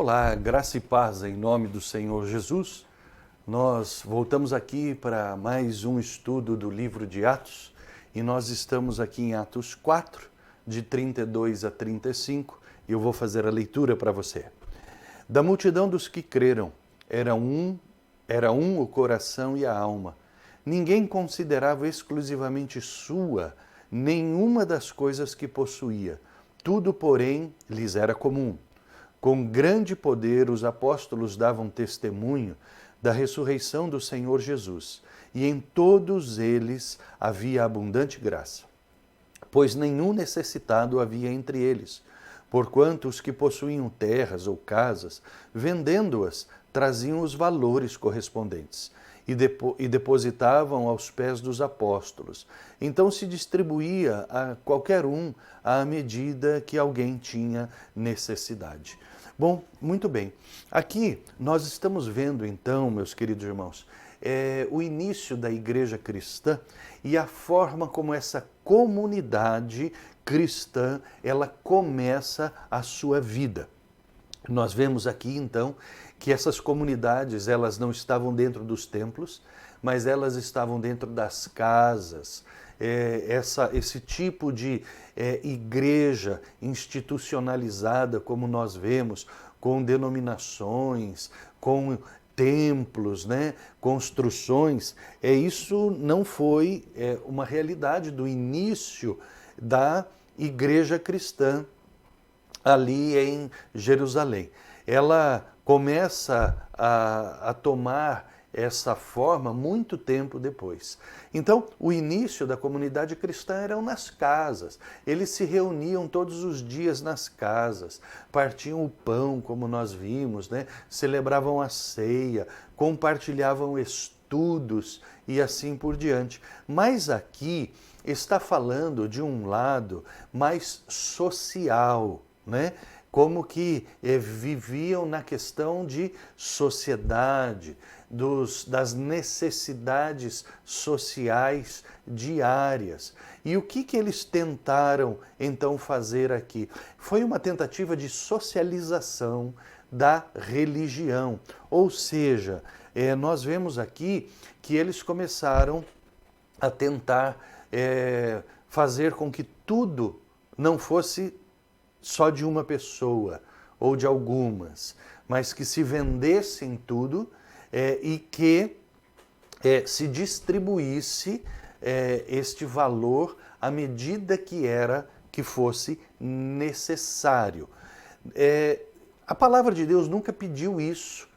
Olá, graça e paz em nome do Senhor Jesus. Nós voltamos aqui para mais um estudo do livro de Atos e nós estamos aqui em Atos 4, de 32 a 35, e eu vou fazer a leitura para você. Da multidão dos que creram, era um o coração e a alma. Ninguém considerava exclusivamente sua nenhuma das coisas que possuía. Tudo, porém, lhes era comum. Com grande poder, os apóstolos davam testemunho da ressurreição do Senhor Jesus, e em todos eles havia abundante graça, pois nenhum necessitado havia entre eles, porquanto os que possuíam terras ou casas, vendendo-as, traziam os valores correspondentes e depositavam aos pés dos apóstolos. Então se distribuía a qualquer um à medida que alguém tinha necessidade. Bom, muito bem. Aqui nós estamos vendo então, meus queridos irmãos, o início da igreja cristã e a forma como essa comunidade cristã ela começa a sua vida. Nós vemos aqui então que essas comunidades elas não estavam dentro dos templos, mas elas estavam dentro das casas. Esse tipo de igreja institucionalizada, como nós vemos, com denominações, com templos, né, construções, isso não foi uma realidade do início da igreja cristã ali em Jerusalém. Ela começa a tomar essa forma muito tempo depois. Então, o início da comunidade cristã eram nas casas. Eles se reuniam todos os dias nas casas, partiam o pão, como nós vimos, né? Celebravam a ceia, compartilhavam estudos e assim por diante. Mas aqui está falando de um lado mais social, né? Como que viviam na questão de sociedade, das necessidades sociais diárias. E o que eles tentaram então fazer aqui? Foi uma tentativa de socialização da religião. Ou seja, nós vemos aqui que eles começaram a tentar fazer com que tudo não fosse só de uma pessoa ou de algumas, mas que se vendessem tudo e que se distribuísse este valor à medida que fosse necessário. A palavra de Deus nunca pediu isso,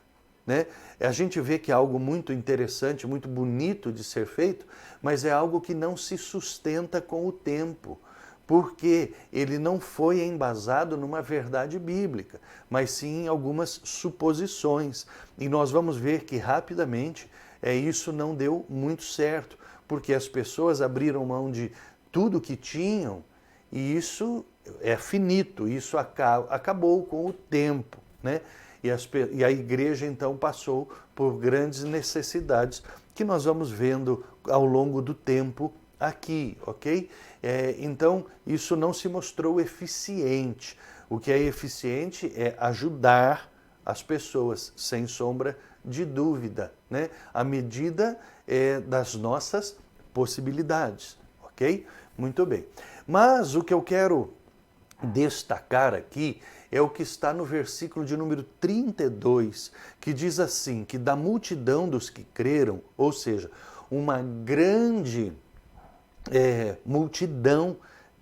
né? A gente vê que é algo muito interessante, muito bonito de ser feito, mas é algo que não se sustenta com o tempo, porque ele não foi embasado numa verdade bíblica, mas sim em algumas suposições. E nós vamos ver que rapidamente isso não deu muito certo, porque as pessoas abriram mão de tudo que tinham e isso é finito, isso acabou com o tempo, né? E a igreja então passou por grandes necessidades que nós vamos vendo ao longo do tempo aqui, ok? Então, isso não se mostrou eficiente. O que é eficiente é ajudar as pessoas, sem sombra de dúvida, né? À medida das nossas possibilidades, ok? Muito bem. Mas o que eu quero destacar aqui é o que está no versículo de número 32, que diz assim, que da multidão dos que creram, ou seja, uma grande multidão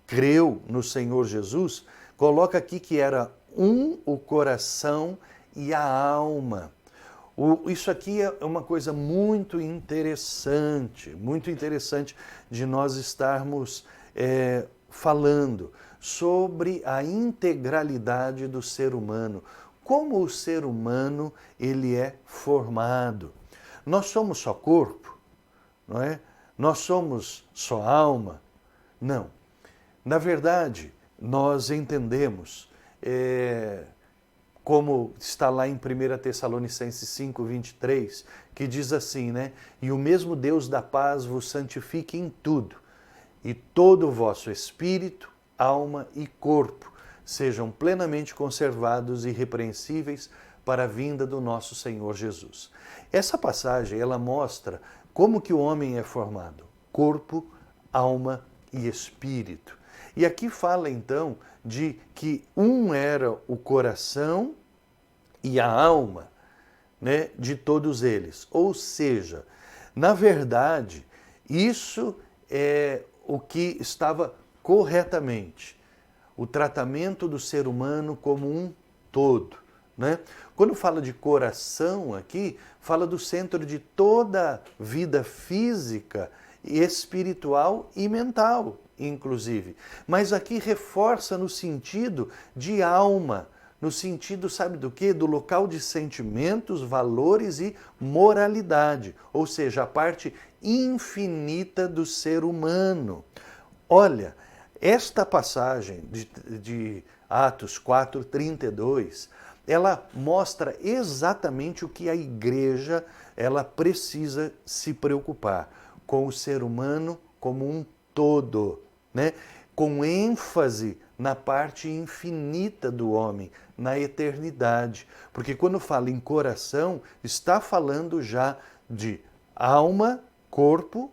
creu no Senhor Jesus, coloca aqui que era o coração e a alma. Isso aqui é uma coisa muito interessante de nós estarmos falando sobre a integralidade do ser humano, como o ser humano ele é formado. Nós somos só corpo, não é? Nós somos só alma? Não. Na verdade, nós entendemos, como está lá em 1 Tessalonicenses 5, 23, que diz assim, né? E o mesmo Deus da paz vos santifique em tudo, e todo o vosso espírito, alma e corpo sejam plenamente conservados e irrepreensíveis para a vinda do nosso Senhor Jesus. Essa passagem, ela mostra como que o homem é formado: corpo, alma e espírito. E aqui fala então de que um era o coração e a alma, né, de todos eles. Ou seja, na verdade, isso é o que estava corretamente. O tratamento do ser humano como um todo, né? Quando fala de coração aqui, fala do centro de toda a vida física, espiritual e mental, inclusive. Mas aqui reforça no sentido de alma, no sentido, sabe do quê? Do local de sentimentos, valores e moralidade, ou seja, a parte infinita do ser humano. Olha, esta passagem de Atos 4:32, ela mostra exatamente o que a igreja ela precisa se preocupar com o ser humano como um todo, né? Com ênfase na parte infinita do homem, na eternidade. Porque quando fala em coração, está falando já de alma, corpo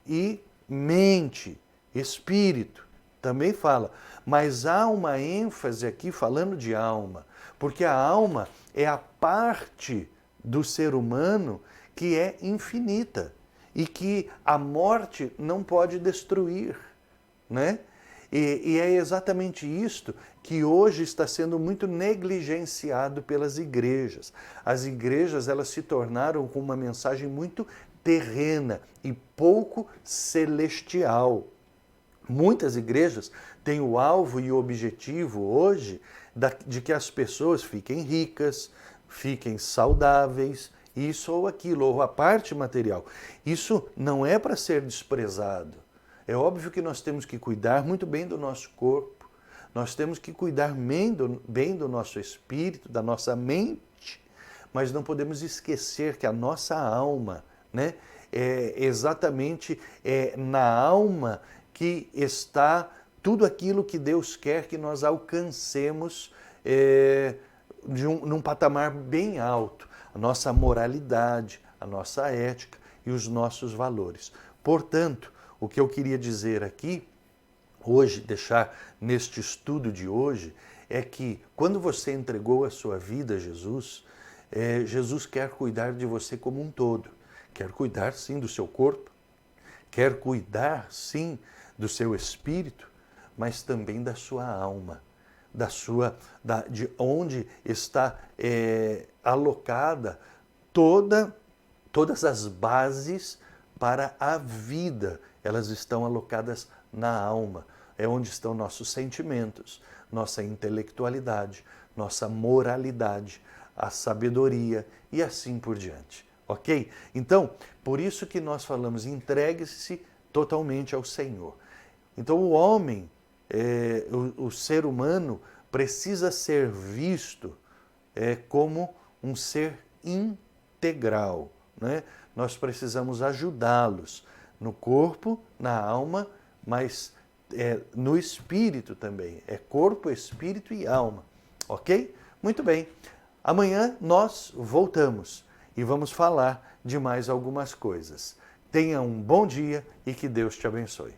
e mente, espírito. Também fala, mas há uma ênfase aqui falando de alma, porque a alma é a parte do ser humano que é infinita e que a morte não pode destruir, né? E é exatamente isto que hoje está sendo muito negligenciado pelas igrejas. As igrejas, elas se tornaram com uma mensagem muito terrena e pouco celestial. Muitas igrejas têm o alvo e o objetivo hoje de que as pessoas fiquem ricas, fiquem saudáveis, isso ou aquilo, ou a parte material. Isso não é para ser desprezado. É óbvio que nós temos que cuidar muito bem do nosso corpo, nós temos que cuidar bem do nosso espírito, da nossa mente, mas não podemos esquecer que a nossa alma, né, é exatamente na alma que está tudo aquilo que Deus quer que nós alcancemos num patamar bem alto. A nossa moralidade, a nossa ética e os nossos valores. Portanto, o que eu queria dizer aqui, hoje, deixar neste estudo de hoje, é que quando você entregou a sua vida a Jesus, Jesus quer cuidar de você como um todo. Quer cuidar, sim, do seu corpo, quer cuidar, sim, do seu espírito, mas também da sua alma, de onde está alocada todas as bases para a vida. Elas estão alocadas na alma, é onde estão nossos sentimentos, nossa intelectualidade, nossa moralidade, a sabedoria e assim por diante. Ok? Então, por isso que nós falamos, entregue-se totalmente ao Senhor. Então o homem, o ser humano, precisa ser visto como um ser integral, né? Nós precisamos ajudá-los no corpo, na alma, mas no espírito também. É corpo, espírito e alma. Ok? Muito bem. Amanhã nós voltamos e vamos falar de mais algumas coisas. Tenha um bom dia e que Deus te abençoe.